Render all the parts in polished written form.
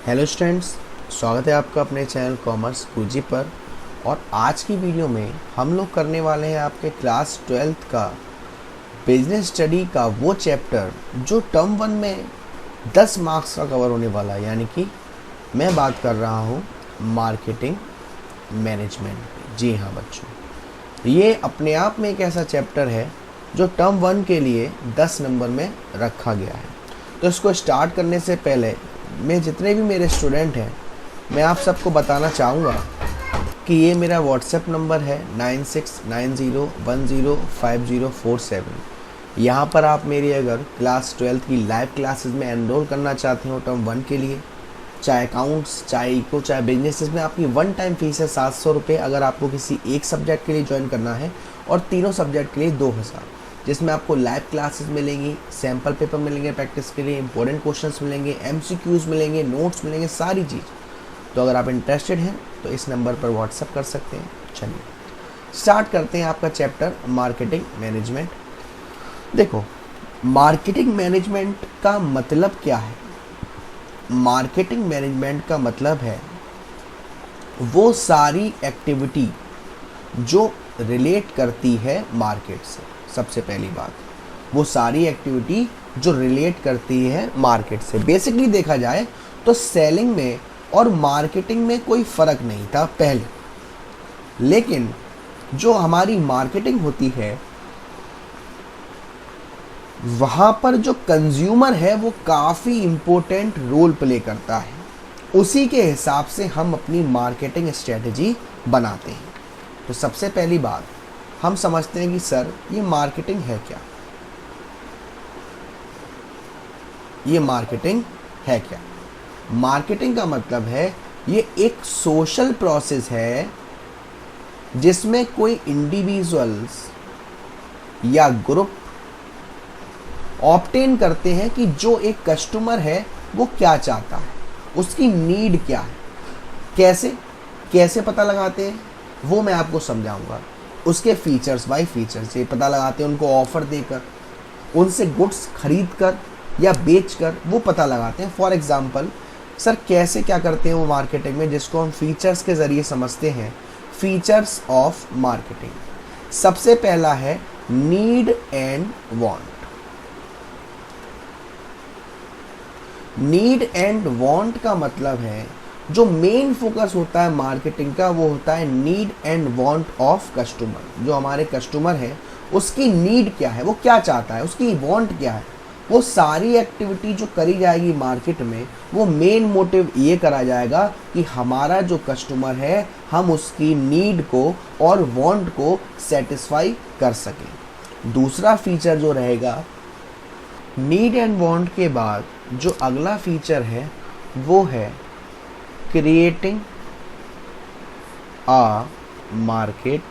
Hello students, स्वागत है आपका अपने चैनल कॉमर्स गुरुजी पर। और आज की वीडियो में हम लोग करने वाले हैं आपके क्लास 12th का बिजनेस स्टडी का वो चैप्टर जो टर्म 1 में 10 मार्क्स का कवर होने वाला है, यानी कि मैं बात कर रहा हूँ मार्केटिंग मैनेजमेंट। जी हाँ बच्चों, ये अपने आप में एक ऐसा चैप्टर है जो टर्म 1 के लिए 10 नंबर में रखा गया है। तो इसको स्टार्ट करने से पहले मैं जितने भी मेरे स्टूडेंट हैं, मैं आप सबको बताना चाहूँगा कि ये मेरा व्हाट्सएप नंबर है 9690105047। यहाँ पर आप मेरी अगर क्लास 12 की लाइव क्लासेस में एनरोल करना चाहते हो टर्म 1 के लिए, चाहे अकाउंट्स, चाहे इको, चाहे बिजनेसेस में, आपकी वन टाइम फीस है 700 रुपये अगर आपको किसी एक सब्जेक्ट के लिए ज्वाइन करना है, और तीनों सब्जेक्ट के लिए 2000, जिसमें आपको लाइव क्लासेस मिलेंगी, सैम्पल पेपर मिलेंगे प्रैक्टिस के लिए, इंपॉर्टेंट क्वेश्चंस मिलेंगे, MCQs मिलेंगे, नोट्स मिलेंगे, सारी चीज़। तो अगर आप इंटरेस्टेड हैं तो इस नंबर पर व्हाट्सअप कर सकते हैं। चलिए स्टार्ट करते हैं आपका चैप्टर मार्केटिंग मैनेजमेंट। देखो, मार्केटिंग मैनेजमेंट का मतलब क्या है? मार्केटिंग मैनेजमेंट का मतलब है वो सारी एक्टिविटी जो रिलेट करती है मार्केट से। सबसे पहली बात, वो सारी एक्टिविटी जो रिलेट करती है मार्केट से। बेसिकली देखा जाए तो सेलिंग में और मार्केटिंग में कोई फ़र्क नहीं था पहले, लेकिन जो हमारी मार्केटिंग होती है वहाँ पर जो कंज्यूमर है वो काफ़ी इम्पोर्टेंट रोल प्ले करता है। उसी के हिसाब से हम अपनी मार्केटिंग स्ट्रेटजी बनाते हैं। तो सबसे पहली बात, हम समझते हैं कि सर ये मार्केटिंग है क्या? ये मार्केटिंग है क्या? मार्केटिंग का मतलब है ये एक सोशल प्रोसेस है जिसमें कोई इंडिविजुअल्स या ग्रुप ऑब्टेन करते हैं कि जो एक कस्टमर है वो क्या चाहता है, उसकी नीड क्या है। कैसे पता लगाते हैं वो मैं आपको समझाऊंगा। उसके फीचर्स बाय फीचर्स ये पता लगाते हैं, उनको ऑफर देकर, उनसे गुड्स खरीद कर या बेच कर वो पता लगाते हैं। फॉर एग्जांपल सर कैसे क्या करते हैं वो मार्केटिंग में, जिसको हम फीचर्स के ज़रिए समझते हैं। फीचर्स ऑफ मार्केटिंग, सबसे पहला है need and want. Need and want का मतलब है जो मेन फोकस होता है मार्केटिंग का, वो होता है need and want of customer. जो हमारे कस्टमर है उसकी नीड क्या है, वो क्या चाहता है, उसकी वांट क्या है। वो सारी एक्टिविटी जो करी जाएगी मार्केट में, वो मेन मोटिव ये करा जाएगा कि हमारा जो कस्टमर है हम उसकी नीड को और वांट को सेटिस्फाई कर सकें। दूसरा फीचर जो रहेगा नीड एंड वांट के बाद, जो अगला फीचर है वो है क्रिएटिंग आ मार्केट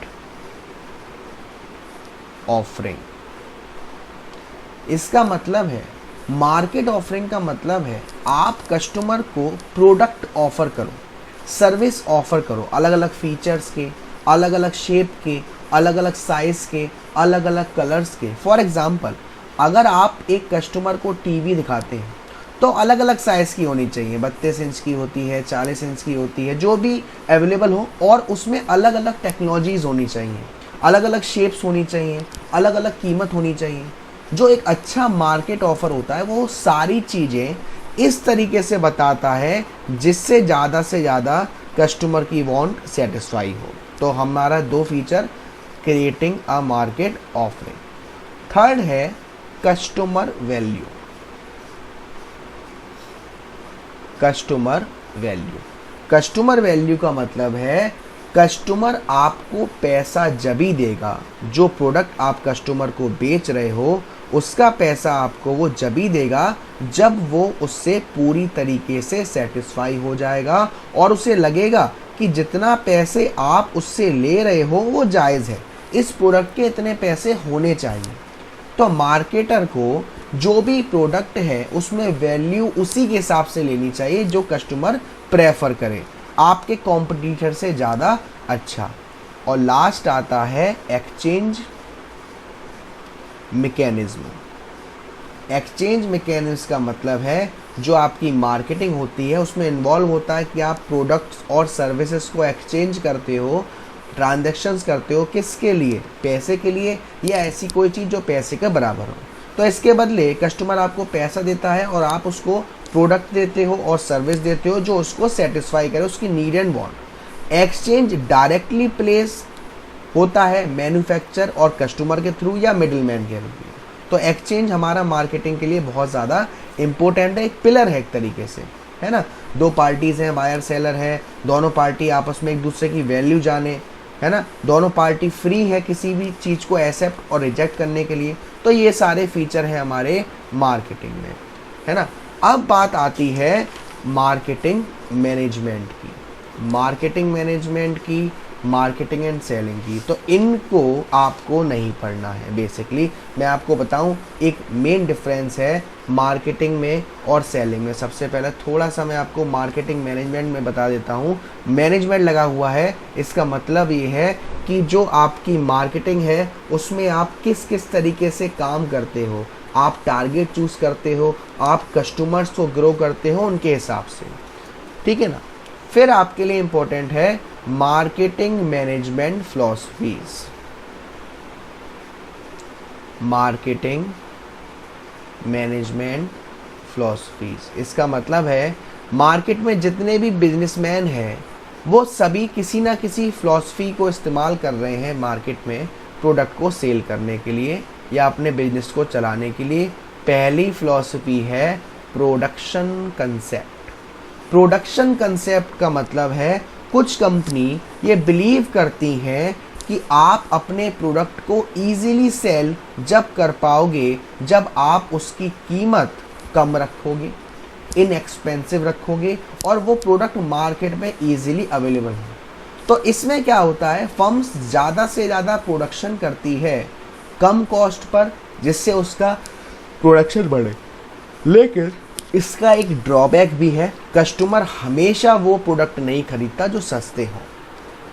ऑफरिंग। इसका मतलब है, मार्केट ऑफरिंग का मतलब है आप कस्टमर को प्रोडक्ट ऑफर करो, सर्विस ऑफर करो, अलग अलग फीचर्स के, अलग अलग शेप के, अलग अलग साइज के, अलग अलग कलर्स के। फॉर एग्जांपल, अगर आप एक कस्टमर को टीवी दिखाते हैं तो अलग अलग साइज़ की होनी चाहिए, 32 इंच की होती है, 40 इंच की होती है, जो भी अवेलेबल हो, और उसमें अलग अलग टेक्नोलॉजीज़ होनी चाहिए, अलग अलग शेप्स होनी चाहिए, अलग अलग कीमत होनी चाहिए। जो एक अच्छा मार्केट ऑफर होता है वो सारी चीज़ें इस तरीके से बताता है जिससे ज़्यादा से ज़्यादा कस्टमर की वांट सेटिस्फाई हो। तो हमारा दो feature, creating a market offering. Third है customer value. Customer value, customer value का मतलब है कस्टमर आपको पैसा जब ही देगा, जो प्रोडक्ट आप कस्टमर को बेच रहे हो उसका पैसा आपको वो जब ही देगा जब वो उससे पूरी तरीके से सेटिस्फाई हो जाएगा और उसे लगेगा कि जितना पैसे आप उससे ले रहे हो वो जायज़ है, इस प्रोडक्ट के इतने पैसे होने चाहिए। तो मार्केटर को जो भी प्रोडक्ट है उसमें वैल्यू उसी के हिसाब से लेनी चाहिए जो कस्टमर प्रेफर करे, आपके कॉम्पिटिटर से ज़्यादा अच्छा। और लास्ट आता है एक्सचेंज मैकेनिज्म। एक्सचेंज मैकेनिज्म का मतलब है जो आपकी मार्केटिंग होती है उसमें इन्वॉल्व होता है कि आप प्रोडक्ट्स और सर्विसेज को एक्सचेंज करते हो, ट्रांजैक्शंस करते हो, किसके लिए, पैसे के लिए, या ऐसी कोई चीज़ जो पैसे के बराबर हो। तो इसके बदले कस्टमर आपको पैसा देता है और आप उसको प्रोडक्ट देते हो और सर्विस देते हो जो उसको सेटिस्फाई करे, उसकी need and want. Exchange directly place होता है मैन्युफैक्चर और कस्टमर के थ्रू या मिडिलमैन के थ्रू। तो एक्सचेंज हमारा मार्केटिंग के लिए बहुत ज़्यादा इम्पोर्टेंट है, एक पिलर है एक तरीके से, है ना। दो पार्टीज़ हैं, बायर सेलर है, दोनों पार्टी आपस में एक दूसरे की वैल्यू जाने, है ना, दोनों पार्टी फ्री है किसी भी चीज़ को एक्सेप्ट और रिजेक्ट करने के लिए। तो ये सारे फीचर हैं हमारे मार्केटिंग में, है ना। अब बात आती है मार्केटिंग मैनेजमेंट की, मार्केटिंग मैनेजमेंट की, मार्केटिंग एंड सेलिंग की। तो इनको आपको नहीं पढ़ना है। बेसिकली मैं आपको बताऊं, एक मेन डिफरेंस है मार्केटिंग में और सेलिंग में। सबसे पहले थोड़ा सा मैं आपको मार्केटिंग मैनेजमेंट में बता देता हूं। मैनेजमेंट लगा हुआ है, इसका मतलब ये है कि जो आपकी मार्केटिंग है उसमें आप किस किस तरीके से काम करते हो, आप टारगेट चूज करते हो, आप कस्टमर्स को ग्रो करते हो उनके हिसाब से, ठीक है ना। फिर आपके लिए इंपॉर्टेंट है marketing management philosophies. Marketing management philosophies, इसका मतलब है मार्केट में जितने भी बिजनेसमैन हैं वो सभी किसी ना किसी फिलॉसफी को इस्तेमाल कर रहे हैं मार्केट में प्रोडक्ट को सेल करने के लिए या अपने बिजनेस को चलाने के लिए। पहली फिलॉसफी है प्रोडक्शन कंसेप्ट। प्रोडक्शन कंसेप्ट का मतलब है कुछ कंपनी ये बिलीव करती हैं कि आप अपने प्रोडक्ट को इजीली सेल जब कर पाओगे जब आप उसकी कीमत कम रखोगे, इनएक्सपेंसिव रखोगे और वो प्रोडक्ट मार्केट में इजीली अवेलेबल है। तो इसमें क्या होता है, फर्म्स ज़्यादा से ज़्यादा प्रोडक्शन करती है कम कॉस्ट पर जिससे उसका प्रोडक्शन बढ़े, लेकिन इसका एक ड्रॉबैक भी है, कस्टमर हमेशा वो प्रोडक्ट नहीं खरीदता जो सस्ते हो।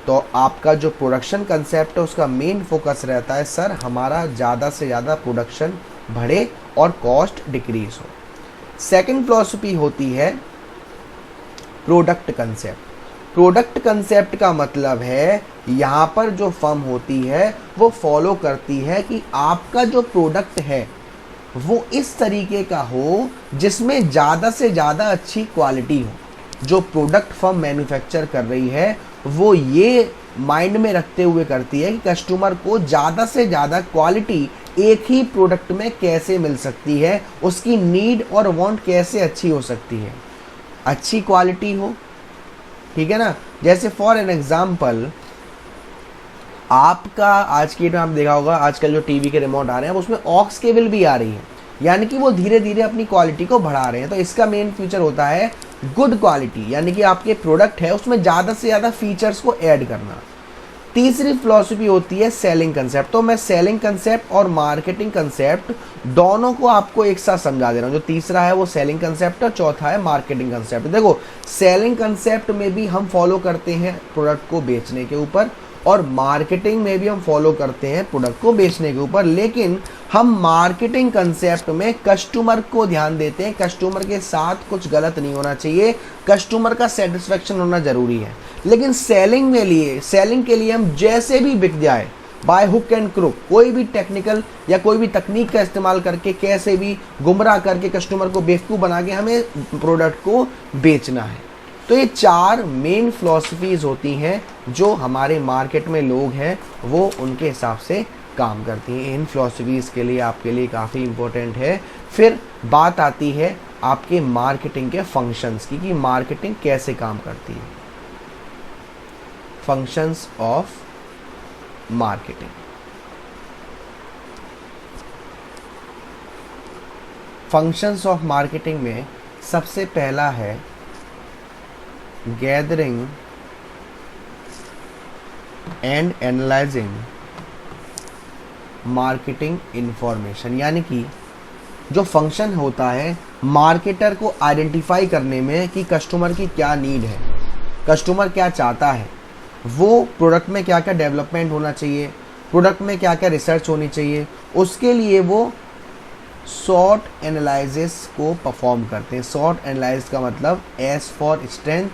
तो आपका जो प्रोडक्शन कंसेप्ट है उसका मेन फोकस रहता है सर हमारा ज़्यादा से ज़्यादा प्रोडक्शन बढ़े और कॉस्ट डिक्रीज हो। सेकंड फिलॉसफी होती है प्रोडक्ट कंसेप्ट। प्रोडक्ट कंसेप्ट का मतलब है यहाँ पर जो फर्म होती है वो फॉलो करती है कि आपका जो प्रोडक्ट है वो इस तरीके का हो जिसमें ज़्यादा से ज़्यादा अच्छी क्वालिटी हो। जो प्रोडक्ट फर्म मैन्युफैक्चर कर रही है वो ये माइंड में रखते हुए करती है कि कस्टमर को ज़्यादा से ज़्यादा क्वालिटी एक ही प्रोडक्ट में कैसे मिल सकती है, उसकी नीड और वांट कैसे अच्छी हो सकती है, अच्छी क्वालिटी हो, ठीक है ना। जैसे फॉर एन एग्जाम्पल आपका आज की डेट में आप देखा होगा आजकल जो टीवी के रिमोट आ रहे हैं उसमें ऑक्स केबल भी आ रही है, यानी कि वो धीरे धीरे अपनी क्वालिटी को बढ़ा रहे हैं। तो इसका मेन फीचर होता है गुड क्वालिटी, यानी कि आपके प्रोडक्ट है उसमें ज़्यादा से ज़्यादा फीचर्स को ऐड करना। तीसरी फिलॉसफी होती है सेलिंग कंसेप्ट। तो मैं सेलिंग कंसेप्ट और मार्केटिंग कंसेप्ट दोनों को आपको एक साथ समझा दे रहा हूँ। जो तीसरा है वो सेलिंग कंसेप्ट और चौथा है मार्केटिंग कंसेप्ट। देखो सेलिंग कंसेप्ट में भी हम फॉलो करते हैं प्रोडक्ट को बेचने के ऊपर और मार्केटिंग में भी हम फॉलो करते हैं प्रोडक्ट को बेचने के ऊपर, लेकिन हम मार्केटिंग कंसेप्ट में कस्टमर को ध्यान देते हैं। कस्टमर के साथ कुछ गलत नहीं होना चाहिए, कस्टमर का सेटिस्फेक्शन होना ज़रूरी है। लेकिन सेलिंग के लिए हम जैसे भी बिक जाए बाय हुक एंड क्रुक, कोई भी टेक्निकल या कोई भी तकनीक का इस्तेमाल करके कैसे भी गुमराह करके कस्टमर को बेवकूफ़ बना के हमें प्रोडक्ट को बेचना है। तो ये चार मेन फिलॉसफीज़ होती हैं जो हमारे मार्केट में लोग हैं वो उनके हिसाब से काम करती हैं। इन फिलॉसफीज़ के लिए आपके लिए काफ़ी इम्पोर्टेंट है। फिर बात आती है आपके मार्केटिंग के फंक्शंस की कि मार्केटिंग कैसे काम करती है। Functions of marketing. Functions of marketing में सबसे पहला है gathering and analysing marketing information, यानी कि जो फंक्शन होता है मार्केटर को आइडेंटिफाई करने में कि कस्टमर की क्या नीड है, कस्टमर क्या चाहता है, वो प्रोडक्ट में क्या क्या डेवलपमेंट होना चाहिए, प्रोडक्ट में क्या क्या रिसर्च होनी चाहिए, उसके लिए वो शॉर्ट एनालिसिस को परफॉर्म करते हैं। शॉर्ट एनालिसिस का मतलब S for strength,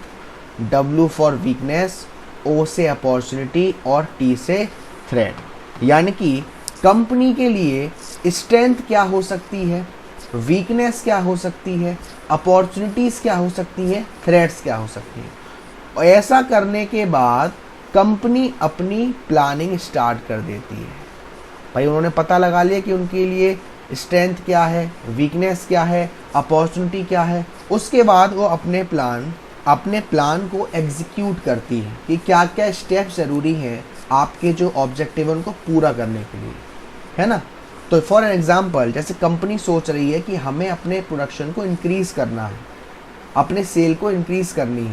W for weakness, O से अपॉर्चुनिटी और टी से थ्रेट। यानी कि कंपनी के लिए स्ट्रेंथ क्या हो सकती है, वीकनेस क्या हो सकती है, अपॉर्चुनिटीज़ क्या हो सकती है, थ्रेट्स क्या हो सकती है। और ऐसा करने के बाद कंपनी अपनी प्लानिंग स्टार्ट कर देती है। भाई उन्होंने पता लगा लिया कि उनके लिए स्ट्रेंथ क्या है, वीकनेस क्या है, अपॉर्चुनिटी क्या है। उसके बाद वो अपने प्लान को एग्जीक्यूट करती है कि क्या क्या स्टेप्स ज़रूरी हैं आपके जो ऑब्जेक्टिव है उनको पूरा करने के लिए, है ना। तो फॉर एन एग्जांपल, जैसे कंपनी सोच रही है कि हमें अपने प्रोडक्शन को इंक्रीज़ करना है, अपने सेल को इंक्रीज़ करनी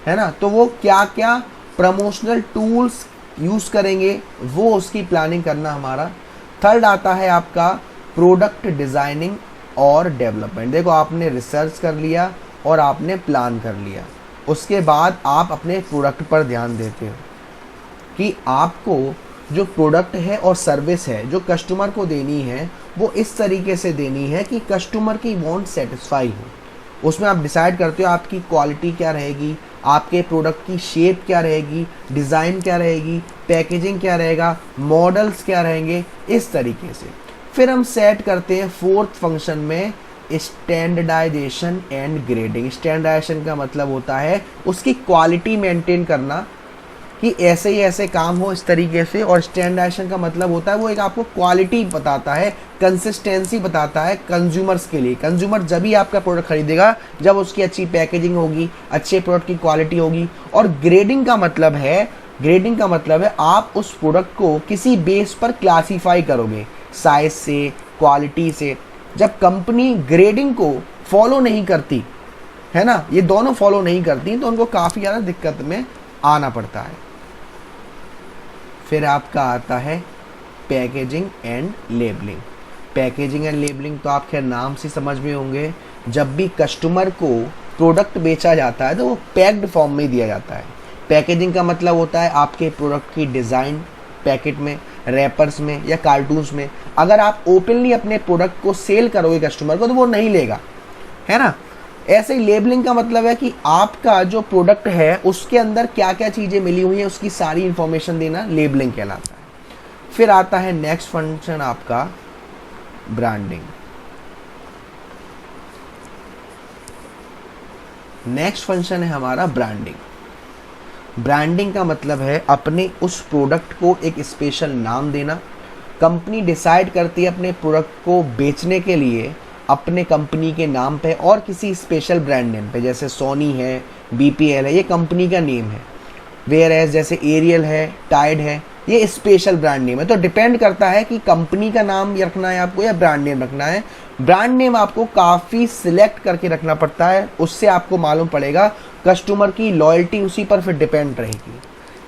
है ना, तो वो क्या क्या प्रमोशनल टूल्स यूज़ करेंगे, वो उसकी प्लानिंग करना हमारा। थर्ड आता है आपका प्रोडक्ट डिज़ाइनिंग और डेवलपमेंट। देखो आपने रिसर्च कर लिया और आपने प्लान कर लिया, उसके बाद आप अपने प्रोडक्ट पर ध्यान देते हो कि आपको जो प्रोडक्ट है और सर्विस है जो कस्टमर को देनी है वो इस तरीके से देनी है कि कस्टमर की वांट सेटिस्फाई हो। उसमें आप डिसाइड करते हो आपकी क्वालिटी क्या रहेगी, आपके प्रोडक्ट की शेप क्या रहेगी, डिज़ाइन क्या रहेगी, पैकेजिंग क्या रहेगा, मॉडल्स क्या रहेंगे, इस तरीके से। फिर हम सेट करते हैं फोर्थ फंक्शन में स्टैंडर्डाइजेशन एंड ग्रेडिंग। स्टैंडर्डाइजेशन का मतलब होता है उसकी क्वालिटी मेंटेन करना कि ऐसे ही ऐसे काम हो इस तरीके से, और स्टैंडर्डाइजेशन का मतलब होता है वो एक आपको क्वालिटी बताता है, कंसिस्टेंसी बताता है कंज्यूमर्स के लिए। कंज्यूमर जब ही आपका प्रोडक्ट खरीदेगा जब उसकी अच्छी पैकेजिंग होगी, अच्छे प्रोडक्ट की क्वालिटी होगी। और ग्रेडिंग का मतलब है आप उस प्रोडक्ट को किसी बेस पर क्लासीफाई करोगे, साइज से, क्वालिटी से। जब कंपनी ग्रेडिंग को फॉलो नहीं करती है ना, ये दोनों फॉलो नहीं करती, तो उनको काफ़ी ज़्यादा दिक्कत में आना पड़ता है। फिर आपका आता है packaging and labelling. Packaging and labelling तो आप खैर नाम से समझ में होंगे। जब भी कस्टमर को प्रोडक्ट बेचा जाता है तो वो पैक्ड फॉर्म में दिया जाता है। पैकेजिंग का मतलब होता है आपके प्रोडक्ट की डिज़ाइन, पैकेट में, रैपर्स में या कार्टून्स में। अगर आप ओपनली अपने प्रोडक्ट को सेल करोगे कस्टमर को तो वो नहीं लेगा, है ना। ऐसे ही लेबलिंग का मतलब है कि आपका जो प्रोडक्ट है उसके अंदर क्या क्या चीज़ें मिली हुई हैं उसकी सारी इंफॉर्मेशन देना लेबलिंग कहलाता है। फिर आता है नेक्स्ट फंक्शन आपका ब्रांडिंग। नेक्स्ट फंक्शन है हमारा ब्रांडिंग। ब्रांडिंग का मतलब है अपने उस प्रोडक्ट को एक स्पेशल नाम देना। कंपनी डिसाइड करती है अपने प्रोडक्ट को बेचने के लिए अपने कंपनी के नाम पे और किसी स्पेशल ब्रांड नेम पे, जैसे सोनी है, बीपीएल है, ये कंपनी का नेम है। वेयर एज जैसे एरियल है, टाइड है, ये स्पेशल ब्रांड नेम है। तो डिपेंड करता है कि कंपनी का नाम रखना है आपको या ब्रांड नेम रखना है। ब्रांड नेम आपको काफ़ी सिलेक्ट करके रखना पड़ता है, उससे आपको मालूम पड़ेगा, कस्टमर की लॉयल्टी उसी पर फिर डिपेंड रहेगी।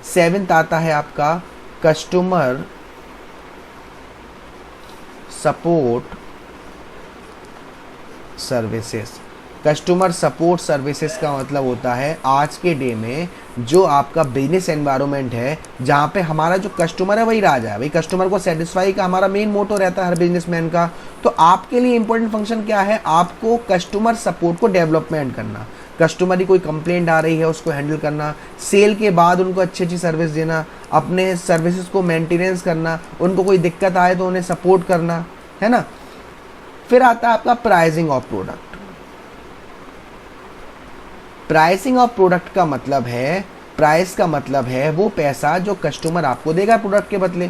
सेवेंथ आता है आपका customer support services. Customer support services का मतलब होता है आज के डे में जो आपका बिजनेस एनवायरनमेंट है जहाँ पे हमारा जो कस्टमर है वही राजा है। भाई कस्टमर को सेटिस्फाई का हमारा मेन मोटो रहता है हर बिजनेसमैन का। तो आपके लिए इंपॉर्टेंट फंक्शन क्या है, आपको कस्टमर सपोर्ट को डेवलपमेंट करना। कस्टमर की कोई कंप्लेंट आ रही है उसको हैंडल करना, सेल के बाद उनको अच्छी सर्विस देना, अपने सर्विसेज को मेंटेनेंस करना, उनको कोई दिक्कत आए तो उन्हें सपोर्ट करना, है ना। फिर आता है आपका pricing of product. Pricing of product का मतलब है, प्राइस का मतलब है वो पैसा जो कस्टमर आपको देगा प्रोडक्ट के बदले।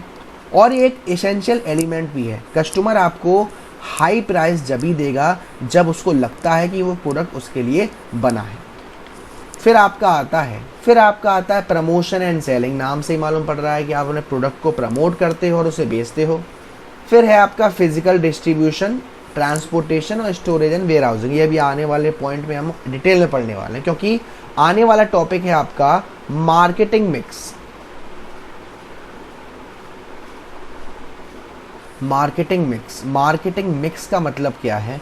और ये एक एसेंशियल एलिमेंट भी है। कस्टमर आपको हाई प्राइस जब ही देगा जब उसको लगता है कि वो प्रोडक्ट उसके लिए बना है। फिर आपका आता है प्रमोशन एंड सेलिंग। नाम से ही मालूम पड़ रहा है कि आप अपने प्रोडक्ट को प्रमोट करते हो और उसे बेचते हो। फिर है आपका फिजिकल डिस्ट्रीब्यूशन, ट्रांसपोर्टेशन और स्टोरेज एंड वेयर हाउसिंग। ये भी आने वाले पॉइंट में हम डिटेल में पढ़ने वाले हैं, क्योंकि आने वाला टॉपिक है आपका मार्केटिंग मिक्स। मार्केटिंग मिक्स का मतलब क्या है,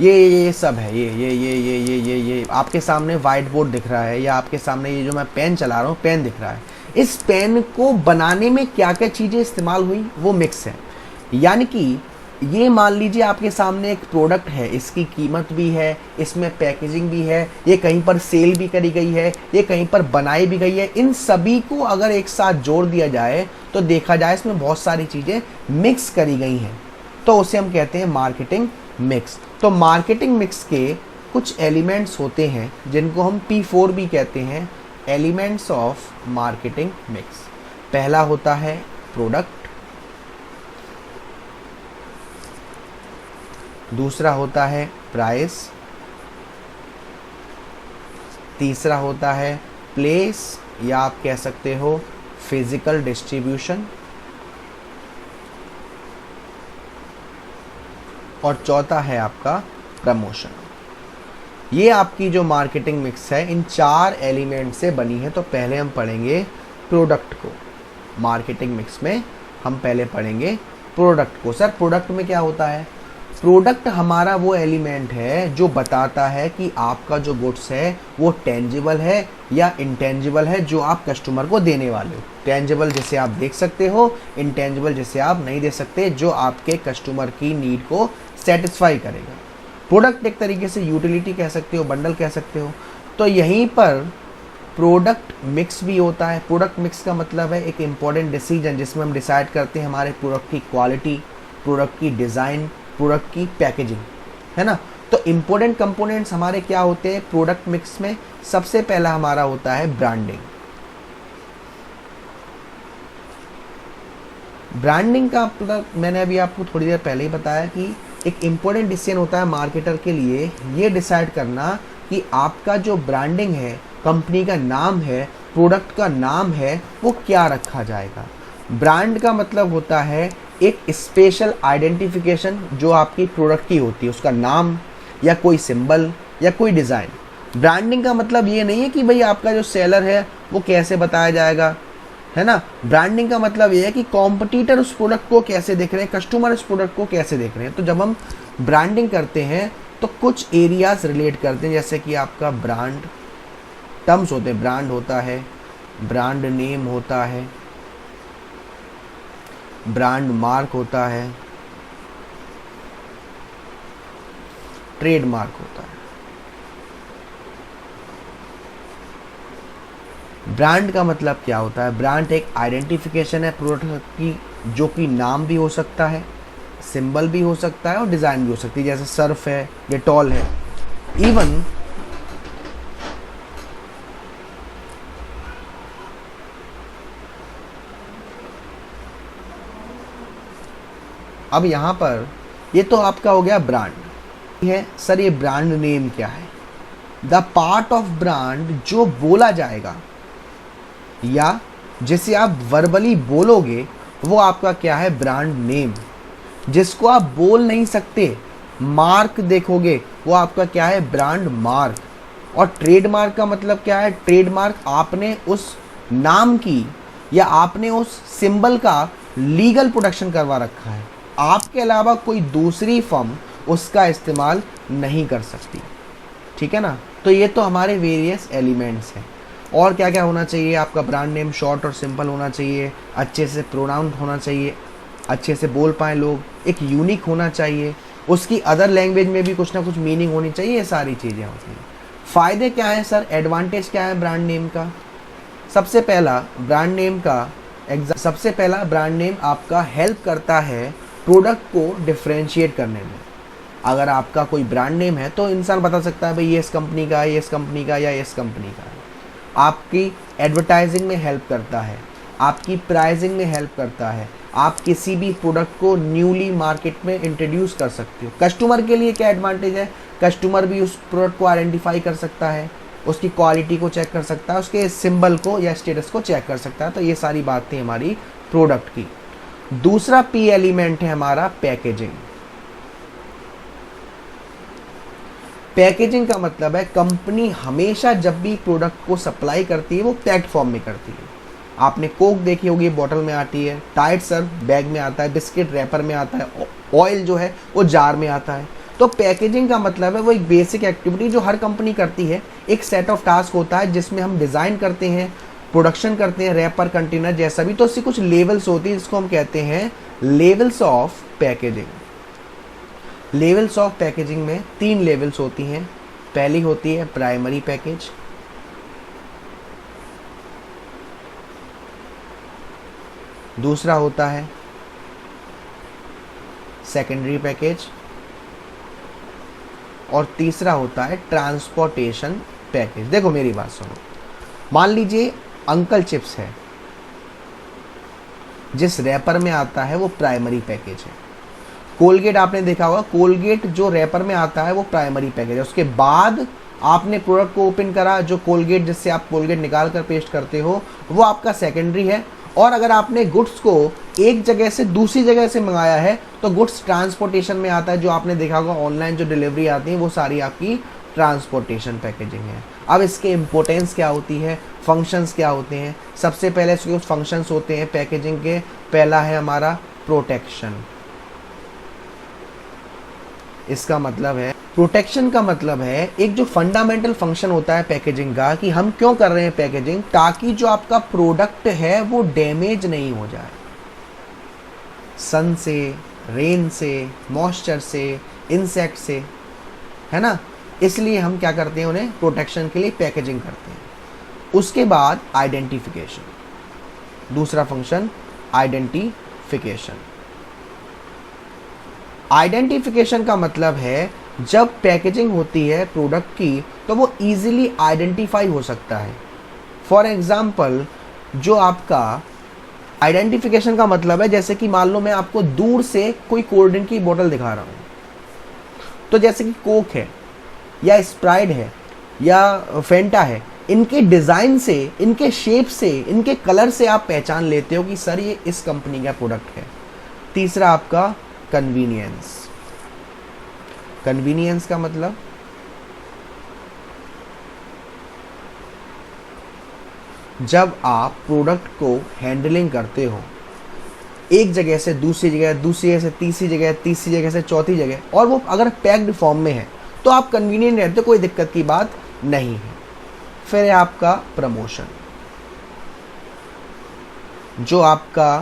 ये सब है। ये आपके सामने व्हाइट बोर्ड दिख रहा है या आपके सामने ये जो मैं पेन चला रहा हूँ पेन दिख रहा है। इस पेन को बनाने में क्या क्या चीज़ें इस्तेमाल हुई वो मिक्स है। यानी कि ये मान लीजिए आपके सामने एक प्रोडक्ट है, इसकी कीमत भी है, इसमें पैकेजिंग भी है, ये कहीं पर सेल भी करी गई है, ये कहीं पर बनाई भी गई है। इन सभी को अगर एक साथ जोड़ दिया जाए तो देखा जाए इसमें बहुत सारी चीज़ें मिक्स करी गई हैं, तो उसे हम कहते हैं मार्केटिंग मिक्स। तो मार्केटिंग मिक्स के कुछ एलिमेंट्स होते हैं जिनको हम P4 भी कहते हैं, एलिमेंट्स ऑफ मार्केटिंग मिक्स। पहला होता है प्रोडक्ट, दूसरा होता है प्राइस, तीसरा होता है प्लेस या आप कह सकते हो फिजिकल डिस्ट्रीब्यूशन, और चौथा है आपका प्रमोशन। ये आपकी जो मार्केटिंग मिक्स है इन 4 एलिमेंट से बनी है। तो पहले हम पढ़ेंगे प्रोडक्ट को, मार्केटिंग मिक्स में हम पहले पढ़ेंगे प्रोडक्ट को। सर प्रोडक्ट में क्या होता है? प्रोडक्ट हमारा वो एलिमेंट है जो बताता है कि आपका जो गुड्स है वो टेंजिबल है या इंटेंजिबल है, जो आप कस्टमर को देने वाले हो। टेंजिबल जैसे आप देख सकते हो, इंटेंजिबल जैसे आप नहीं दे सकते, जो आपके कस्टमर की नीड को सेटिस्फाई करेगा। प्रोडक्ट एक तरीके से यूटिलिटी कह सकते हो, बंडल कह सकते हो। तो यहीं पर प्रोडक्ट मिक्स भी होता है। प्रोडक्ट मिक्स का मतलब है एक इम्पॉर्टेंट डिसीजन जिसमें हम डिसाइड करते हैं हमारे प्रोडक्ट की क्वालिटी, प्रोडक्ट की डिज़ाइन, प्रोडक्ट की पैकेजिंग, है ना। तो इम्पोर्टेंट कंपोनेंट्स हमारे क्या होते हैं प्रोडक्ट मिक्स में? सबसे पहला हमारा होता है ब्रांडिंग। ब्रांडिंग का मतलब मैंने अभी आपको थोड़ी देर पहले ही बताया कि एक इम्पोर्टेंट डिसीजन होता है मार्केटर के लिए ये डिसाइड करना कि आपका जो ब्रांडिंग है, कंपनी का नाम है, प्रोडक्ट का नाम है, वो क्या रखा जाएगा। ब्रांड का मतलब होता है एक स्पेशल आइडेंटिफिकेशन जो आपकी प्रोडक्ट की होती है, उसका नाम या कोई सिंबल या कोई डिज़ाइन। ब्रांडिंग का मतलब ये नहीं है कि भाई आपका जो सेलर है वो कैसे बताया जाएगा, है ना। ब्रांडिंग का मतलब ये है कि कॉम्पिटिटर उस प्रोडक्ट को कैसे देख रहे हैं, कस्टमर उस प्रोडक्ट को कैसे देख रहे हैं। तो जब हम ब्रांडिंग करते हैं तो कुछ एरियाज रिलेट करते हैं, जैसे कि आपका ब्रांड टर्म्स होते हैं, ब्रांड होता है, ब्रांड नेम होता है, ब्रांड मार्क होता है, ट्रेडमार्क होता है। ब्रांड का मतलब क्या होता है? ब्रांड एक आइडेंटिफिकेशन है प्रोडक्ट की, जो कि नाम भी हो सकता है, सिंबल भी हो सकता है और डिज़ाइन भी हो सकती है, जैसे सर्फ है, डेटॉल है। इवन अब यहाँ पर ये तो आपका हो गया ब्रांड है। सर ये ब्रांड नेम क्या है? द पार्ट ऑफ ब्रांड जो बोला जाएगा या जिसे आप वर्बली बोलोगे वो आपका क्या है? Brand name. जिसको आप बोल नहीं सकते, मार्क देखोगे, वो आपका क्या है? Brand mark. और ट्रेडमार्क का मतलब क्या है? ट्रेडमार्क आपने उस नाम की या आपने उस सिंबल का लीगल प्रोटेक्शन करवा रखा है, आपके अलावा कोई दूसरी फर्म उसका इस्तेमाल नहीं कर सकती, ठीक है ना। तो ये तो हमारे वेरियस एलिमेंट्स हैं। और क्या क्या होना चाहिए? आपका ब्रांड नेम शॉर्ट और सिंपल होना चाहिए, अच्छे से प्रोनाउंस होना चाहिए, अच्छे से बोल पाएँ लोग, एक यूनिक होना चाहिए, उसकी अदर लैंग्वेज में भी कुछ ना कुछ मीनिंग होनी चाहिए। ये सारी चीज़ें होती हैं। फ़ायदे क्या हैं सर? एडवांटेज क्या है ब्रांड नेम का? सबसे पहला ब्रांड नेम आपका हेल्प करता है प्रोडक्ट को डिफ्रेंशिएट करने में। अगर आपका कोई ब्रांड नेम है तो इंसान बता सकता है भाई ये इस कंपनी का है, ये इस कंपनी का या इस कंपनी का है। आपकी एडवर्टाइजिंग में हेल्प करता है, आपकी प्राइसिंग में हेल्प करता है, आप किसी भी प्रोडक्ट को न्यूली मार्केट में इंट्रोड्यूस कर सकते हो। कस्टमर के लिए क्या एडवांटेज है? कस्टमर भी उस प्रोडक्ट को आइडेंटिफाई कर सकता है, उसकी क्वालिटी को चेक कर सकता है, उसके सिंबल को या स्टेटस को चेक कर सकता है। तो ये सारी बातें हमारी प्रोडक्ट की। दूसरा पी एलिमेंट है हमारा पैकेजिंग। पैकेजिंग का मतलब है कंपनी हमेशा जब भी प्रोडक्ट को सप्लाई करती है वो पैक्ड फॉर्म में करती है। आपने कोक देखी होगी, बॉटल में आती है, टाइट सर्फ बैग में आता है, बिस्किट रैपर में आता है, ऑयल जो है वो जार में आता है। तो पैकेजिंग का मतलब है वो एक बेसिक एक्टिविटी जो हर कंपनी करती है। एक सेट ऑफ टास्क होता है जिसमें हम डिज़ाइन करते हैं, प्रोडक्शन करते हैं, रैपर, कंटेनर जैसा भी। तो उसकी कुछ लेवल्स होती है जिसको हम कहते हैं levels of packaging. Levels of packaging में 3 लेवल्स होती हैं। पहली होती है प्राइमरी पैकेज, दूसरा होता है सेकेंडरी पैकेज और तीसरा होता है ट्रांसपोर्टेशन पैकेज। देखो मेरी बात सुनो, मान लीजिए अंकल चिप्स है, जिस रैपर में आता है वो प्राइमरी पैकेज है। कोलगेट आपने देखा होगा, कोलगेट जो रैपर में आता है वो प्राइमरी पैकेज है। उसके बाद आपने प्रोडक्ट को ओपन करा, जो कोलगेट जिससे आप कोलगेट निकाल कर पेस्ट करते हो वो आपका सेकेंडरी है। और अगर आपने गुड्स को एक जगह से दूसरी जगह से मंगाया है तो गुड्स ट्रांसपोर्टेशन में आता है। जो आपने देखा होगा ऑनलाइन जो डिलीवरी आती है वो सारी आपकी ट्रांसपोर्टेशन पैकेजिंग है। अब इसके इम्पोर्टेंस क्या होती है, फंक्शंस क्या होते हैं। सबसे पहले इसके फंक्शंस होते हैं पैकेजिंग के। पहला है हमारा प्रोटेक्शन। इसका मतलब है, प्रोटेक्शन का मतलब है एक जो फंडामेंटल फंक्शन होता है पैकेजिंग का, कि हम क्यों कर रहे हैं पैकेजिंग, ताकि जो आपका प्रोडक्ट है वो डैमेज नहीं हो जाए सन से, रेन से, मॉइस्चर से, इंसेक्ट से, है ना। इसलिए हम क्या करते हैं, उन्हें प्रोटेक्शन के लिए पैकेजिंग करते हैं। उसके बाद आइडेंटिफिकेशन, दूसरा फंक्शन आइडेंटिफिकेशन। आइडेंटिफिकेशन का मतलब है जब पैकेजिंग होती है प्रोडक्ट की तो वो इजीली आइडेंटिफाई हो सकता है। फॉर एग्जांपल, जो आपका आइडेंटिफिकेशन का मतलब है, जैसे कि मान लो मैं आपको दूर से कोई कोल्ड ड्रिंक की बोतल दिखा रहा हूँ, तो जैसे कि कोक है या स्प्राइट है या फेंटा है, इनके डिज़ाइन से, इनके शेप से, इनके कलर से आप पहचान लेते हो कि सर ये इस कंपनी का प्रोडक्ट है। तीसरा आपका कन्वीनियंस। कन्वीनियंस का मतलब जब आप प्रोडक्ट को हैंडलिंग करते हो एक जगह से दूसरी जगह, दूसरी जगह से तीसरी जगह, तीसरी जगह से चौथी जगह, और वो अगर पैक्ड फॉर्म में है तो आप कन्वीनियंट रहते हो, कोई दिक्कत की बात नहीं है। फिर है आपका प्रमोशन। जो आपका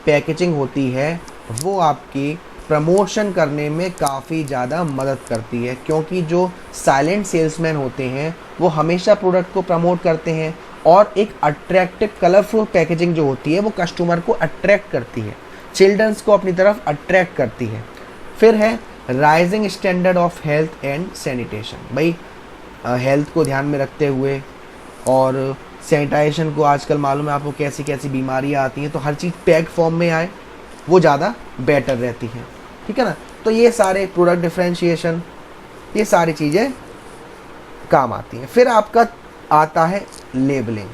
पैकेजिंग होती है वो आपकी प्रमोशन करने में काफ़ी ज़्यादा मदद करती है, क्योंकि जो साइलेंट सेल्समैन होते हैं वो हमेशा प्रोडक्ट को प्रमोट करते हैं, और एक अट्रैक्टिव कलरफुल पैकेजिंग जो होती है वो कस्टमर को अट्रैक्ट करती है, चिल्ड्रंस को अपनी तरफ अट्रैक्ट करती है। फिर है rising standard of health and sanitation. भाई हेल्थ को ध्यान में रखते हुए और सैनिटाइजेशन को, आजकल मालूम है आपको कैसी कैसी बीमारियां आती हैं, तो हर चीज़ पैक फॉर्म में आए वो ज़्यादा बेटर रहती है, ठीक है ना। तो ये सारे प्रोडक्ट डिफरेंशिएशन, ये सारी चीज़ें काम आती हैं। फिर आपका आता है लेबलिंग।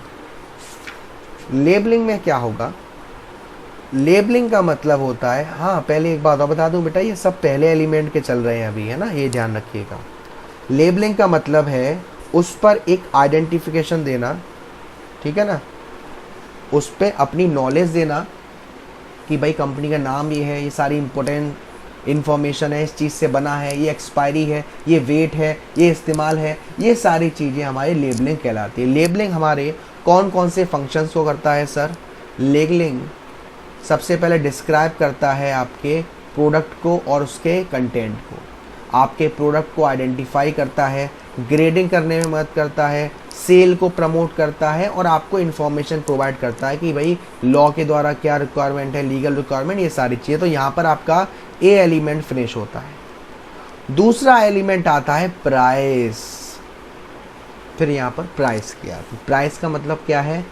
लेबलिंग में क्या होगा, लेबलिंग का मतलब होता है, हाँ पहले एक बात और बता दूं बेटा, ये सब पहले एलिमेंट के चल रहे हैं अभी, है ना, ये ध्यान रखिएगा। लेबलिंग का मतलब है उस पर एक आइडेंटिफिकेशन देना, ठीक है ना, उस पर अपनी नॉलेज देना कि भाई कंपनी का नाम ये है, ये सारी इंपॉर्टेंट इन्फॉर्मेशन है, इस चीज़ से बना है, ये एक्सपायरी है, ये वेट है, ये इस्तेमाल है, ये सारी चीज़ें हमारी लेबलिंग कहलाती है। लेबलिंग हमारे कौन कौन से फंक्शंस को करता है सर? लेबलिंग सबसे पहले डिस्क्राइब करता है आपके प्रोडक्ट को और उसके कंटेंट को, आपके प्रोडक्ट को आइडेंटिफाई करता है, ग्रेडिंग करने में मदद करता है, सेल को प्रमोट करता है, और आपको इन्फॉर्मेशन प्रोवाइड करता है कि भाई लॉ के द्वारा क्या रिक्वायरमेंट है, लीगल रिक्वायरमेंट, ये सारी चीज़ें। तो यहाँ पर आपका ए एलिमेंट फिनिश होता है। दूसरा एलिमेंट आता है प्राइस। फिर यहाँ पर प्राइस की आती है। प्राइस का मतलब क्या है?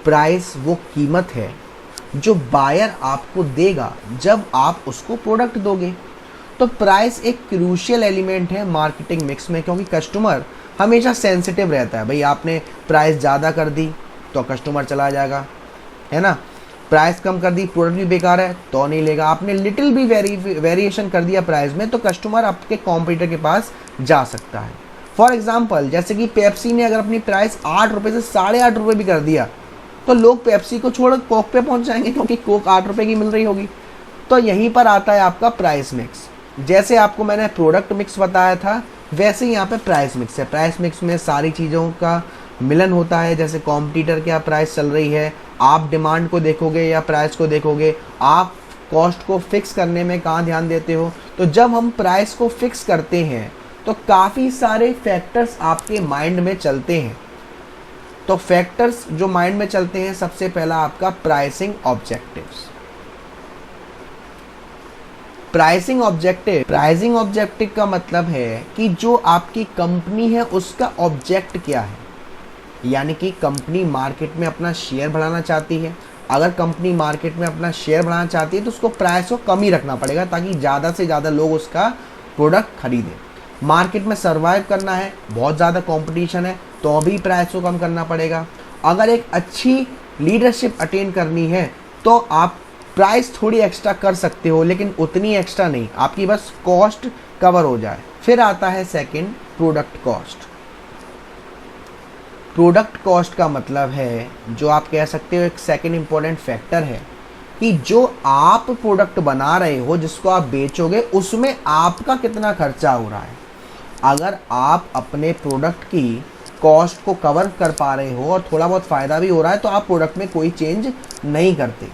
प्राइस वो कीमत है जो बायर आपको देगा जब आप उसको प्रोडक्ट दोगे। तो प्राइस एक क्रूशियल एलिमेंट है मार्केटिंग मिक्स में, क्योंकि कस्टमर हमेशा सेंसिटिव रहता है। भाई आपने प्राइस ज़्यादा कर दी तो कस्टमर चला जाएगा, है ना। प्राइस कम कर दी, प्रोडक्ट भी बेकार है तो नहीं लेगा। आपने लिटिल भी वेरिएशन कर दिया प्राइस में तो कस्टमर आपके कॉम्पिटिटर के पास जा सकता है। फॉर एग्जांपल, जैसे कि पेप्सी ने अगर अपनी प्राइस 8 रुपये से 8.5 रुपये भी कर दिया तो लोग पेप्सी को छोड़ कोक पे पहुंच जाएंगे, क्योंकि कोक 8 रुपये की मिल रही होगी। तो यहीं पर आता है आपका प्राइस मिक्स। जैसे आपको मैंने प्रोडक्ट मिक्स बताया था, वैसे ही यहाँ पे प्राइस मिक्स है। प्राइस मिक्स में सारी चीज़ों का मिलन होता है, जैसे कॉम्पिटिटर क्या प्राइस चल रही है, आप डिमांड को देखोगे या प्राइस को देखोगे, आप कॉस्ट को फिक्स करने में कहाँ ध्यान देते हो? तो जब हम प्राइस को फिक्स करते हैं तो काफ़ी सारे फैक्टर्स आपके माइंड में चलते हैं। तो फैक्टर्स जो माइंड में चलते हैं, सबसे पहला आपका प्राइसिंग ऑब्जेक्टिव्स। प्राइसिंग ऑब्जेक्टिव का मतलब है कि जो आपकी कंपनी है उसका ऑब्जेक्ट क्या है, यानी कि कंपनी मार्केट में अपना शेयर बढ़ाना चाहती है। अगर कंपनी मार्केट में अपना शेयर बढ़ाना चाहती है तो उसको प्राइस को कम ही रखना पड़ेगा ताकि ज़्यादा से ज़्यादा लोग उसका प्रोडक्ट खरीदें। मार्केट में सर्वाइव करना है, बहुत ज़्यादा कंपटीशन है, तो भी प्राइस को कम करना पड़ेगा। अगर एक अच्छी लीडरशिप अटेन करनी है तो आप प्राइस थोड़ी एक्स्ट्रा कर सकते हो, लेकिन उतनी एक्स्ट्रा नहीं, आपकी बस कॉस्ट कवर हो जाए। फिर आता है second, product cost. Product cost का मतलब है, जो आप कह सकते हो एक सेकंड इंपॉर्टेंट फैक्टर है, कि जो आप प्रोडक्ट बना रहे हो, जिसको आप बेचोगे, उसमें आपका कितना खर्चा हो रहा है। अगर आप अपने प्रोडक्ट की कॉस्ट को कवर कर पा रहे हो और थोड़ा बहुत फ़ायदा भी हो रहा है तो आप प्रोडक्ट में कोई चेंज नहीं करते,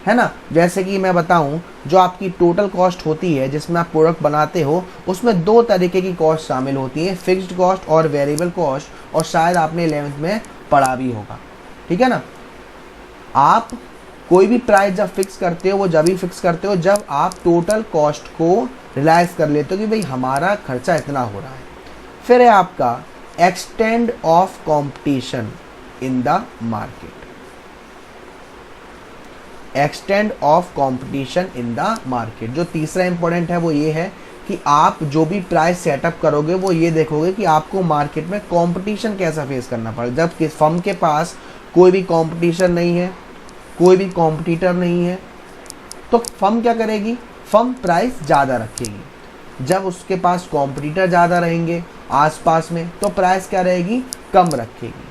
है ना। जैसे कि मैं बताऊं, जो आपकी टोटल कॉस्ट होती है जिसमें आप प्रोडक्ट बनाते हो, उसमें दो तरीके की कॉस्ट शामिल होती है, फिक्स्ड कॉस्ट और वेरिएबल कॉस्ट, और शायद आपने 11th में पढ़ा भी होगा, ठीक है ना। आप कोई भी प्राइस जब फिक्स करते हो, वो जब ही फिक्स करते हो जब आप टोटल कॉस्ट को रियलाइज कर लेते हो कि भाई हमारा खर्चा इतना हो रहा है। फिर है आपका extend of competition in the market. Extend of competition in the market, जो तीसरा इंपॉर्टेंट है वो ये है कि आप जो भी प्राइस सेटअप करोगे वो ये देखोगे कि आपको मार्केट में कंपटीशन कैसा फेस करना पड़े। जब किस फर्म के पास कोई भी कंपटीशन नहीं है, कोई भी कॉम्पिटिटर नहीं है, तो फर्म क्या करेगी? फर्म प्राइस ज़्यादा रखेगी। जब उसके पास कॉम्पिटिटर ज़्यादा रहेंगे आसपास में, तो प्राइस क्या रहेगी? कम रखेगी।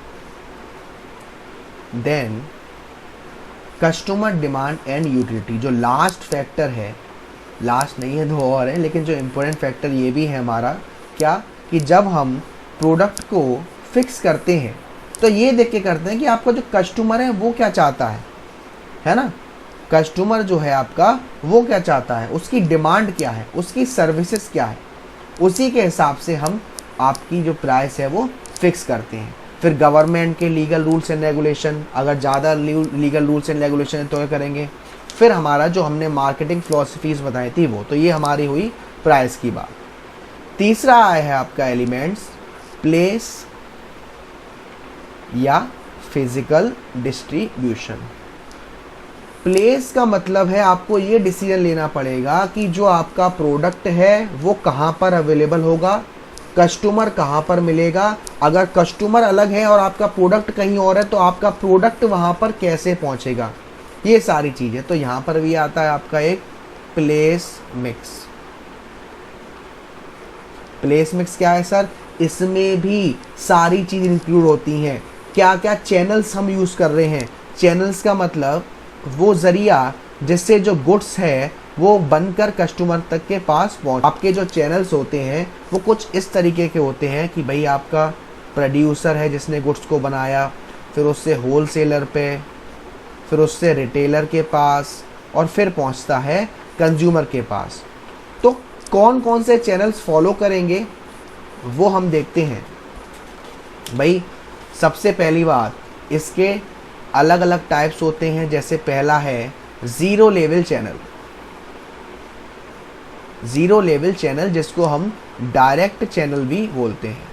Then customer demand and utility, जो लास्ट फैक्टर है, लास्ट नहीं है, दो और है, लेकिन जो इम्पोर्टेंट फैक्टर ये भी है हमारा, क्या कि जब हम प्रोडक्ट को फिक्स करते हैं तो ये देख के करते हैं कि आपका जो कस्टमर है वो क्या चाहता है ना। कस्टमर जो है आपका वो क्या चाहता है, उसकी डिमांड क्या है, उसकी सर्विसेज क्या है, उसी के हिसाब से हम आपकी जो प्राइस है वो फिक्स करते हैं। फिर गवर्नमेंट के लीगल रूल्स एंड रेगुलेशन, अगर ज़्यादा लीगल रूल्स एंड रेगुलेशन है तो ये करेंगे। फिर हमारा जो हमने मार्केटिंग फिलॉसफीज बताई थी वो, तो ये हमारी हुई प्राइस की बात। तीसरा आया है आपका एलिमेंट्स, प्लेस या फिजिकल डिस्ट्रीब्यूशन। प्लेस का मतलब है आपको ये डिसीजन लेना पड़ेगा कि जो आपका प्रोडक्ट है वो कहाँ पर अवेलेबल होगा, कस्टमर कहाँ पर मिलेगा। अगर कस्टमर अलग है और आपका प्रोडक्ट कहीं और है तो आपका प्रोडक्ट वहाँ पर कैसे पहुँचेगा, ये सारी चीज़ें। तो यहाँ पर भी आता है आपका एक प्लेस मिक्स। प्लेस मिक्स क्या है सर? इसमें भी सारी चीज़ इंक्लूड होती हैं। क्या क्या चैनल्स हम यूज़ कर रहे हैं। चैनल्स का मतलब वो ज़रिया जिससे जो गुड्स है वो बनकर कस्टमर तक के पास पहुँच। आपके जो चैनल्स होते हैं वो कुछ इस तरीके के होते हैं कि भाई आपका प्रोड्यूसर है जिसने गुड्स को बनाया, फिर उससे होलसेलर पे, फिर उससे रिटेलर के पास, और फिर पहुंचता है कंज्यूमर के पास। तो कौन कौन से चैनल्स फॉलो करेंगे वो हम देखते हैं। भाई सबसे पहली बात, इसके अलग अलग टाइप्स होते हैं। जैसे पहला है zero level channel. Zero level channel जिसको हम डायरेक्ट चैनल भी बोलते हैं।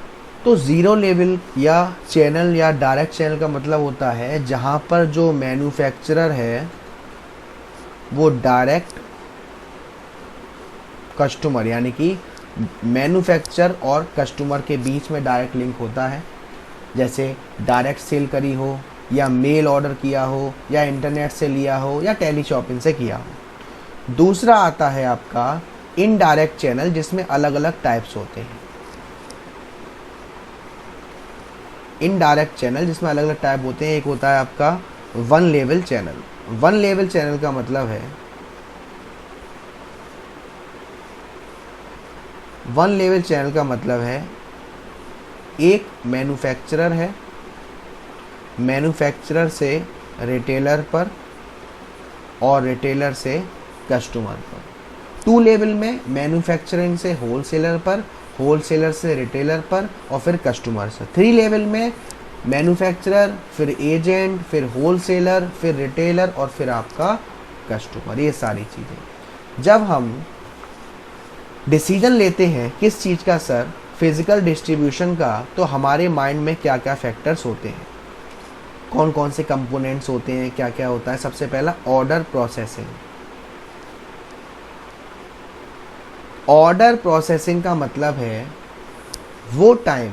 तो ज़ीरो लेवल या चैनल या डायरेक्ट चैनल का मतलब होता है जहाँ पर जो मैन्युफैक्चरर है वो डायरेक्ट कस्टमर, यानी कि मैन्युफैक्चर और कस्टमर के बीच में डायरेक्ट लिंक होता है। जैसे डायरेक्ट सेल करी हो, या मेल ऑर्डर किया हो, या इंटरनेट से लिया हो, या टेली शॉपिंग से किया हो। दूसरा आता है आपका इनडायरेक्ट चैनल, जिसमें अलग अलग टाइप्स होते हैं। इनडायरेक्ट चैनल जिसमें अलग अलग टाइप होते हैं। एक होता है आपका one level channel. One level channel का मतलब है, वन लेवल चैनल का मतलब है एक मैन्युफैक्चरर है, मैन्युफैक्चरर से रिटेलर पर, और रिटेलर से कस्टमर पर। 2 लेवल में मैन्युफैक्चरिंग से होलसेलर पर, होलसेलर से रिटेलर पर और फिर कस्टमर से। 3 लेवल में मैन्युफैक्चरर, फिर एजेंट, फिर होलसेलर, फिर रिटेलर और फिर आपका कस्टमर। ये सारी चीज़ें जब हम डिसीजन लेते हैं किस चीज़ का सर, फिजिकल डिस्ट्रीब्यूशन का, तो हमारे माइंड में क्या क्या फैक्टर्स होते हैं, कौन कौन से कंपोनेंट्स होते हैं, क्या क्या होता है। सबसे पहला ऑर्डर प्रोसेसिंग। ऑर्डर प्रोसेसिंग का मतलब है वो टाइम,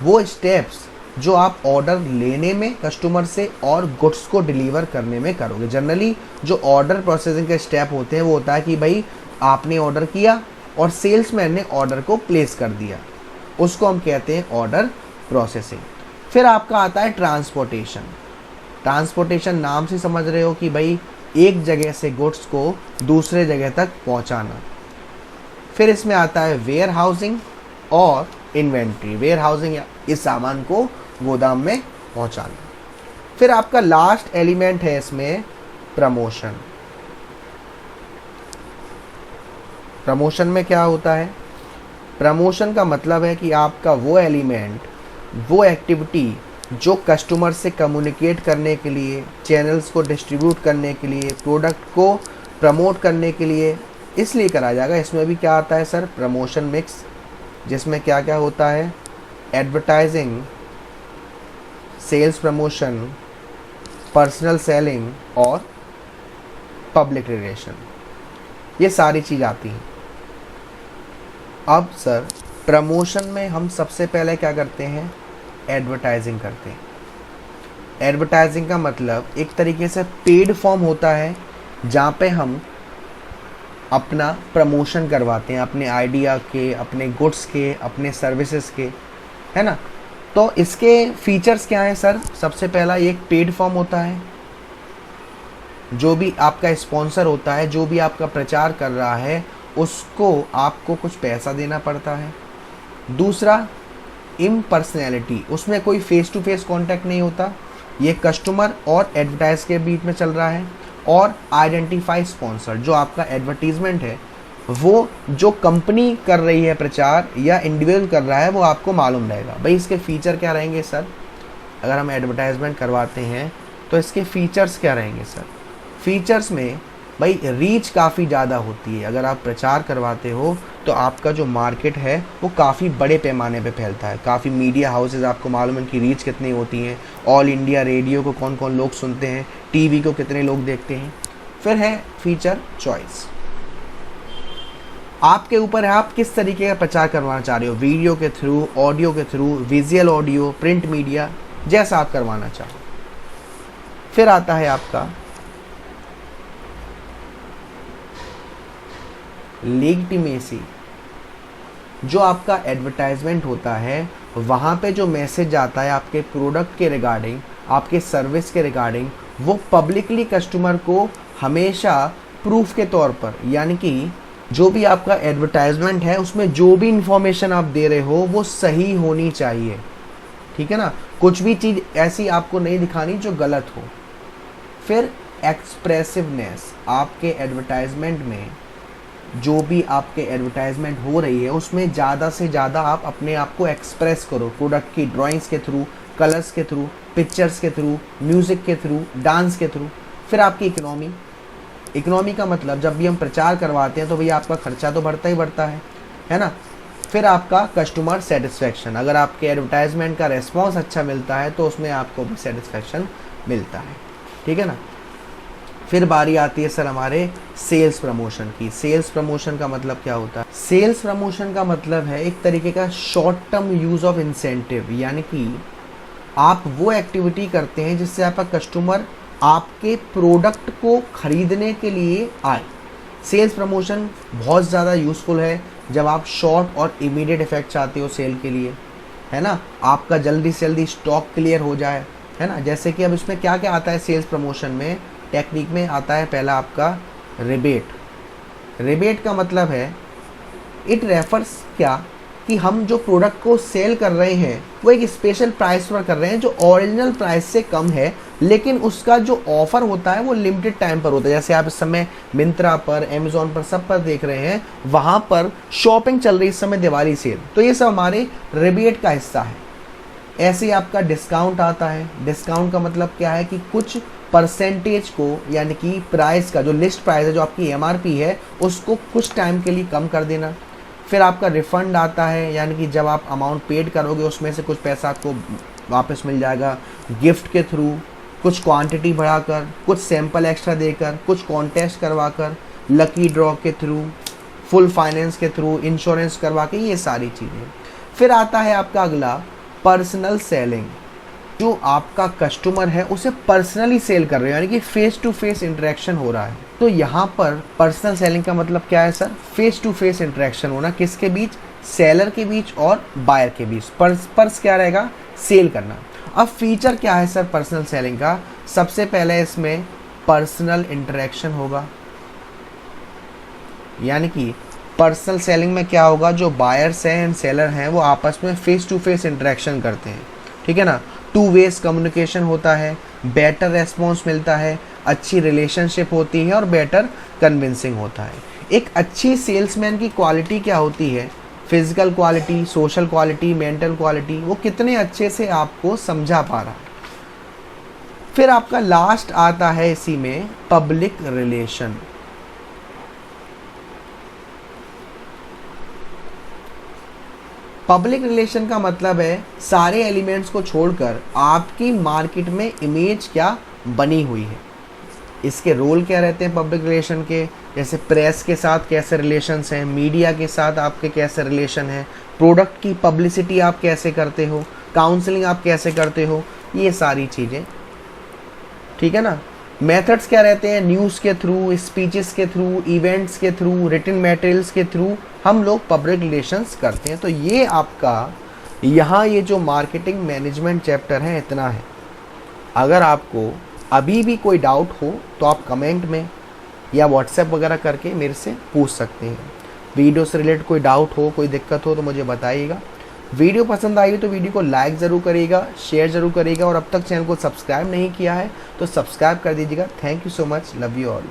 वो स्टेप्स जो आप ऑर्डर लेने में कस्टमर से और गुड्स को डिलीवर करने में करोगे। जनरली जो ऑर्डर प्रोसेसिंग के स्टेप होते हैं वो होता है कि भाई आपने ऑर्डर किया और सेल्समैन ने ऑर्डर को प्लेस कर दिया, उसको हम कहते हैं ऑर्डर प्रोसेसिंग। फिर आपका आता है ट्रांसपोर्टेशन। ट्रांसपोर्टेशन नाम से समझ रहे हो कि भाई एक जगह से गुड्स को दूसरे जगह तक पहुंचाना। फिर इसमें आता है वेयर हाउसिंग और इन्वेंट्री। वेयर हाउसिंग इस सामान को गोदाम में पहुंचाना। फिर आपका लास्ट एलिमेंट है इसमें प्रमोशन। प्रमोशन में क्या होता है? प्रमोशन का मतलब है कि आपका वो एलिमेंट, वो एक्टिविटी जो कस्टमर से कम्युनिकेट करने के लिए, चैनल्स को डिस्ट्रीब्यूट करने के लिए, प्रोडक्ट को प्रमोट करने के लिए इसलिए करा जाएगा। इसमें भी क्या आता है सर? प्रमोशन मिक्स, जिसमें क्या क्या होता है? Advertising, sales promotion, personal selling और पब्लिक रिलेशन, ये सारी चीज़ आती हैं। अब सर प्रमोशन में हम सबसे पहले क्या करते हैं? एडवर्टाइजिंग करते हैं। एडवर्टाइजिंग का मतलब एक तरीके से पेड फॉर्म होता है जहाँ पे हम अपना प्रमोशन करवाते हैं, अपने आइडिया के, अपने गुड्स के, अपने सर्विसेज के, है ना। तो इसके फीचर्स क्या हैं सर? सबसे पहला ये एक पेड फॉर्म होता है, जो भी आपका स्पॉन्सर होता है, जो भी आपका प्रचार कर रहा है उसको आपको कुछ पैसा देना पड़ता है। दूसरा इम्पर्सनैलिटी, उसमें कोई फेस टू फेस कॉन्टैक्ट नहीं होता, ये कस्टमर और एडवर्टाइज के बीच में चल रहा है। और आइडेंटिफाई स्पॉन्सर, जो आपका एडवर्टीजमेंट है वो जो कंपनी कर रही है प्रचार या इंडिविजुअल कर रहा है वो आपको मालूम रहेगा। भाई इसके फीचर क्या रहेंगे सर? अगर हम एडवर्टाइजमेंट करवाते हैं तो इसके फीचर्स क्या रहेंगे सर? फीचर्स में भाई रीच काफ़ी ज़्यादा होती है। अगर आप प्रचार करवाते हो तो आपका जो मार्केट है वो काफ़ी बड़े पैमाने पे फैलता है। काफ़ी मीडिया हाउसेज, आपको मालूम है कि रीच कितनी होती है। ऑल इंडिया रेडियो को कौन कौन लोग सुनते हैं, टीवी को कितने लोग देखते हैं। फिर है फीचर चॉइस, आपके ऊपर है आप किस तरीके का प्रचार करवाना चाह रहे हो, वीडियो के थ्रू, ऑडियो के through, visual audio, print media, जैसा आप करवाना चाहो। फिर आता है आपका लेजिटिमेसी, जो आपका एडवर्टाइजमेंट होता है वहाँ पे जो मैसेज आता है आपके प्रोडक्ट के रिगार्डिंग, आपके सर्विस के रिगार्डिंग, वो पब्लिकली कस्टमर को हमेशा प्रूफ के तौर पर, यानी कि जो भी आपका एडवर्टाइजमेंट है उसमें जो भी इंफॉर्मेशन आप दे रहे हो वो सही होनी चाहिए, ठीक है ना। कुछ भी चीज़ ऐसी आपको नहीं दिखानी जो गलत हो। फिर एक्सप्रेसिवनेस, आपके एडवर्टाइजमेंट में जो भी आपके एडवर्टाइजमेंट हो रही है उसमें ज़्यादा से ज़्यादा आप अपने आप को एक्सप्रेस करो, प्रोडक्ट की ड्राइंग्स के थ्रू, कलर्स के थ्रू, पिक्चर्स के थ्रू, म्यूज़िक के थ्रू, डांस के थ्रू। फिर आपकी इकोनॉमी, इकोनॉमी का मतलब जब भी हम प्रचार करवाते हैं तो भैया आपका खर्चा तो बढ़ता ही बढ़ता है ना। फिर आपका कस्टमर सेटिस्फेक्शन, अगर आपके एडवर्टाइजमेंट का रेस्पॉन्स अच्छा मिलता है तो उसमें आपको भी सेटिस्फेक्शन मिलता है, ठीक है ना। फिर बारी आती है सर हमारे सेल्स प्रमोशन की। सेल्स प्रमोशन का मतलब क्या होता है? सेल्स प्रमोशन का मतलब है एक तरीके का short term use of incentive, यानी कि आप वो एक्टिविटी करते हैं जिससे आपका कस्टमर आपके प्रोडक्ट को खरीदने के लिए आए। सेल्स प्रमोशन बहुत ज़्यादा यूज़फुल है जब आप शॉर्ट और इमीडिएट इफेक्ट चाहते हो सेल के लिए, है ना। आपका जल्दी से जल्दी स्टॉक क्लियर हो जाए, है ना। जैसे कि अब इसमें क्या क्या आता है सेल्स प्रमोशन में, टेक्निक में आता है पहला आपका रिबेट। रिबेट का मतलब है इट रेफर्स क्या कि हम जो प्रोडक्ट को सेल कर रहे हैं वो एक स्पेशल प्राइस पर कर रहे हैं जो ओरिजिनल प्राइस से कम है, लेकिन उसका जो ऑफर होता है वो लिमिटेड टाइम पर होता है। जैसे आप इस समय मिंत्रा पर, अमेजोन पर, सब पर देख रहे हैं, वहाँ पर शॉपिंग चल रही है इस समय, दिवाली सेल, तो ये सब हमारे रिबेट का हिस्सा है। ऐसे ही आपका डिस्काउंट आता है। डिस्काउंट का मतलब क्या है कि कुछ परसेंटेज को, यानी कि प्राइस का जो लिस्ट प्राइस है, जो आपकी एमआरपी है, उसको कुछ टाइम के लिए कम कर देना। फिर आपका रिफ़ंड आता है, यानी कि जब आप अमाउंट पेड करोगे उसमें से कुछ पैसा आपको वापस मिल जाएगा गिफ्ट के थ्रू, कुछ क्वांटिटी बढ़ाकर, कुछ सैंपल एक्स्ट्रा देकर, कुछ कॉन्टेस्ट करवा कर, लकी ड्रॉ के थ्रू, फुल फाइनेंस के थ्रू, इंश्योरेंस करवा के, ये सारी चीज़ें। फिर आता है आपका अगला पर्सनल सेलिंग। जो आपका कस्टमर है उसे पर्सनली सेल कर रहे हो, यानी कि फेस टू फेस इंटरेक्शन हो रहा है। तो यहाँ पर पर्सनल सेलिंग का मतलब क्या है sir? Face to face interaction होना, किसके बीच? सेलर के बीच और बायर के बीच। पर्स क्या रहेगा? सेल करना। अब फीचर क्या है सर पर्सनल सेलिंग का? सबसे पहले इसमें पर्सनल इंटरेक्शन होगा, यानी कि पर्सनल सेलिंग में क्या होगा, जो बायर्स हैं एंड सेलर हैं वो आपस में फेस टू फेस इंटरेक्शन करते हैं, ठीक है ना। टू वेज कम्युनिकेशन होता है, बेटर रेस्पॉन्स मिलता है, अच्छी रिलेशनशिप होती है और बेटर कन्विंसिंग होता है। एक अच्छी सेल्समैन की क्वालिटी क्या होती है? Physical quality, social quality, mental quality, वो कितने अच्छे से आपको समझा पा रहा है। फिर आपका लास्ट आता है इसी में पब्लिक रिलेशन। पब्लिक रिलेशन का मतलब है सारे एलिमेंट्स को छोड़कर आपकी मार्केट में इमेज क्या बनी हुई है। इसके रोल क्या रहते हैं पब्लिक रिलेशन के? जैसे प्रेस के साथ कैसे रिलेशंस हैं, मीडिया के साथ आपके कैसे रिलेशन हैं, प्रोडक्ट की पब्लिसिटी आप कैसे करते हो, काउंसलिंग आप कैसे करते हो, ये सारी चीज़ें, ठीक है ना। मेथड्स क्या रहते हैं? न्यूज़ के थ्रू, स्पीचेस के थ्रू, इवेंट्स के थ्रू, रिटन मटेरियल्स के थ्रू हम लोग पब्लिक रिलेशंस करते हैं। तो ये आपका यहाँ ये जो मार्केटिंग मैनेजमेंट चैप्टर है इतना है। अगर आपको अभी भी कोई डाउट हो तो आप कमेंट में या व्हाट्सएप वगैरह करके मेरे से पूछ सकते हैं। वीडियो से रिलेटेड कोई डाउट हो, कोई दिक्कत हो तो मुझे बताइएगा। वीडियो पसंद आई तो वीडियो को लाइक ज़रूर करिएगा, शेयर ज़रूर करिएगा और अब तक चैनल को सब्सक्राइब नहीं किया है तो सब्सक्राइब कर दीजिएगा। Thank you so much, love you all.